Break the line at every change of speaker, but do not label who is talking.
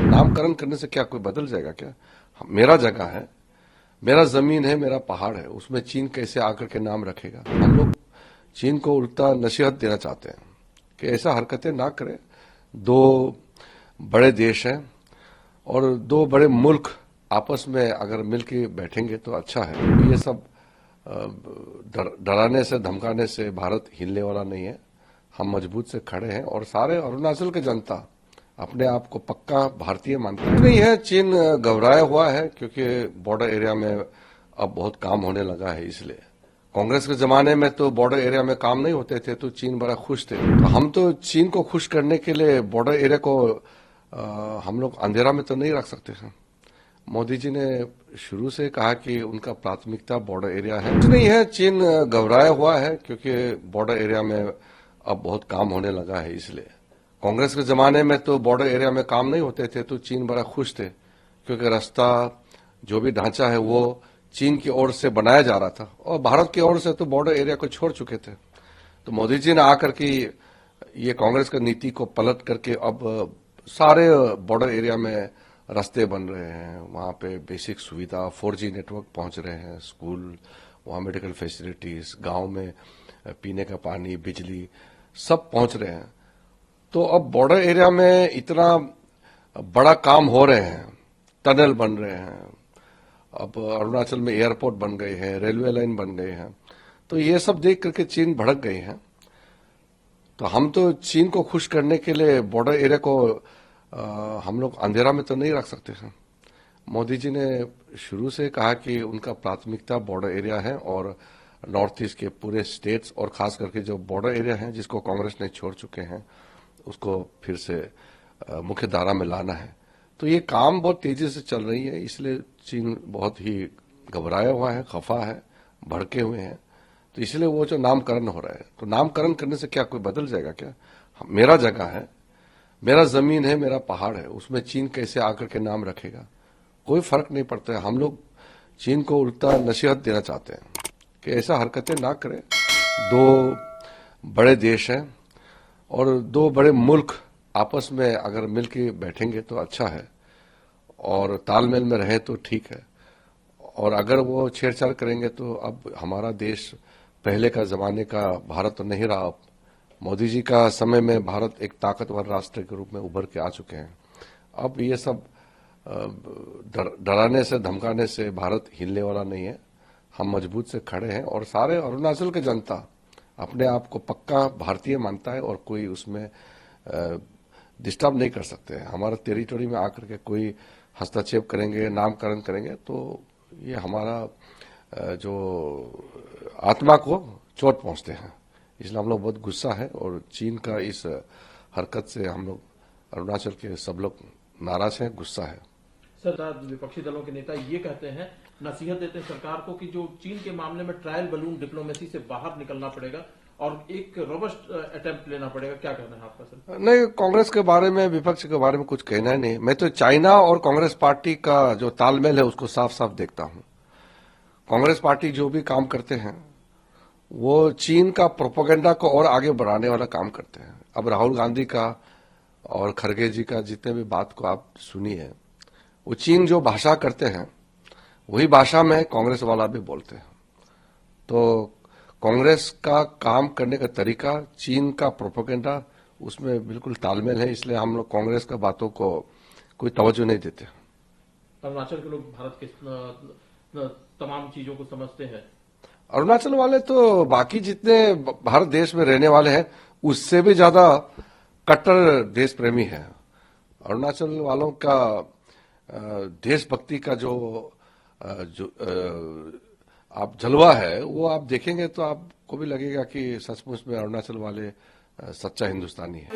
नामकरण करने से क्या कोई बदल जाएगा क्या? मेरा जगह है, मेरा जमीन है, मेरा पहाड़ है, उसमें चीन कैसे आकर के नाम रखेगा? हम लोग चीन को उल्टा नसीहत देना चाहते हैं कि ऐसा हरकतें ना करें। दो बड़े देश हैं और दो बड़े मुल्क आपस में अगर मिलके बैठेंगे तो अच्छा है। ये सब डराने से धमकाने से भारत हिलने वाला नहीं है। हम मजबूत से खड़े हैं और सारे अरुणाचल के जनता अपने आप को पक्का भारतीय मानते हैं। नहीं है, चीन घबराया हुआ है क्योंकि बॉर्डर एरिया में अब बहुत काम होने लगा है। इसलिए कांग्रेस के जमाने में तो बॉर्डर एरिया में काम नहीं होते थे तो चीन बड़ा खुश थे। तो हम तो चीन को खुश करने के लिए बॉर्डर एरिया को हम लोग अंधेरा में तो नहीं रख सकते हैं। मोदी जी ने शुरू से कहा कि उनका प्राथमिकता बॉर्डर एरिया है। कुछ नहीं है, चीन घबराया हुआ है क्योंकि बॉर्डर एरिया में अब बहुत काम होने लगा है। इसलिए कांग्रेस के जमाने में तो बॉर्डर एरिया में काम नहीं होते थे तो चीन बड़ा खुश थे क्योंकि रास्ता जो भी ढांचा है वो चीन की ओर से बनाया जा रहा था और भारत की ओर से तो बॉर्डर एरिया को छोड़ चुके थे। तो मोदी जी ने आकर के ये कांग्रेस की नीति को पलट करके अब सारे बॉर्डर एरिया में रास्ते बन रहे हैं, वहां पे बेसिक सुविधा 4G नेटवर्क पहुंच रहे हैं, स्कूल, वहां मेडिकल फैसिलिटीज, गांव में पीने का पानी, बिजली सब पहुंच रहे हैं। तो अब बॉर्डर एरिया में इतना बड़ा काम हो रहे हैं, टनल बन रहे हैं, अब अरुणाचल में एयरपोर्ट बन गए हैं, रेलवे लाइन बन गए हैं, तो ये सब देख करके चीन भड़क गए हैं। तो हम तो चीन को खुश करने के लिए बॉर्डर एरिया को हम लोग अंधेरा में तो नहीं रख सकते हैं। मोदी जी ने शुरू से कहा कि उनका प्राथमिकता बॉर्डर एरिया है और नॉर्थ ईस्ट के पूरे स्टेट्स और खास करके जो बॉर्डर एरिया हैं जिसको कांग्रेस ने छोड़ चुके हैं उसको फिर से मुख्य धारा में लाना है। तो ये काम बहुत तेजी से चल रही है, इसलिए चीन बहुत ही घबराया हुआ है, खफा है, भड़के हुए हैं। तो इसलिए वो जो नामकरण हो रहा है, तो नामकरण करने से क्या कोई बदल जाएगा क्या? मेरा जगह है, मेरा जमीन है, मेरा पहाड़ है, उसमें चीन कैसे आकर के नाम रखेगा? कोई फर्क नहीं पड़ता है। हम लोग चीन को उल्टा नसीहत देना चाहते हैं कि ऐसा हरकतें ना करें। दो बड़े देश हैं और दो बड़े मुल्क आपस में अगर मिलके बैठेंगे तो अच्छा है और तालमेल में रहे तो ठीक है। और अगर वो छेड़छाड़ करेंगे तो अब हमारा देश पहले का जमाने का भारत तो नहीं रहा। अब मोदी जी का समय में भारत एक ताकतवर राष्ट्र के रूप में उभर के आ चुके हैं। अब ये सब डराने से धमकाने से भारत हिलने वाला नहीं है। हम मजबूत से खड़े हैं और सारे अरुणाचल के जनता अपने आप को पक्का भारतीय मानता है और कोई उसमें डिस्टर्ब नहीं कर सकते हैं। हमारा टेरिटोरी में आकर के कोई हस्तक्षेप करेंगे, नामकरण करेंगे तो ये हमारा जो आत्मा को चोट पहुंचते हैं। इसलिए हम लोग बहुत गुस्सा है और चीन का इस हरकत से हम लोग अरुणाचल के सब लोग नाराज हैं, गुस्सा है।
सर, विपक्षी दलों के नेता ये कहते हैं, नसीहत देते हैं सरकार को कि जो चीन के मामले में ट्रायल बलून डिप्लोमेसी से बाहर निकलना पड़ेगा और एक रोबस्ट अटेम्प्ट लेना पड़ेगा। क्या कहना है आपका सर?
नहीं, कांग्रेस के बारे में, विपक्ष के बारे में कुछ कहना ही नहीं। मैं तो चाइना और कांग्रेस पार्टी का जो तालमेल है उसको साफ साफ देखता हूं। कांग्रेस पार्टी जो भी काम करते हैं वो चीन का प्रोपेगेंडा को और आगे बढ़ाने वाला काम करते हैं। अब राहुल गांधी का और खड़गे जी का जितने भी बात को आप सुनिए, वो चीन जो भाषा करते हैं वही भाषा में कांग्रेस वाला भी बोलते हैं। तो कांग्रेस का काम करने का तरीका, चीन का प्रोपेगेंडा, उसमें बिल्कुल तालमेल है। इसलिए हम लोग कांग्रेस का बातों को कोई तवज्जो नहीं देते।
अरुणाचल के लोग भारत के तमाम चीजों को समझते हैं।
अरुणाचल वाले तो बाकी जितने भारत देश में रहने वाले हैं उससे भी ज्यादा कट्टर देश प्रेमी है। अरुणाचल वालों का देशभक्ति का जो आप जलवा है वो आप देखेंगे तो आपको भी लगेगा कि सचमुच में अरुणाचल वाले सच्चा हिंदुस्तानी है।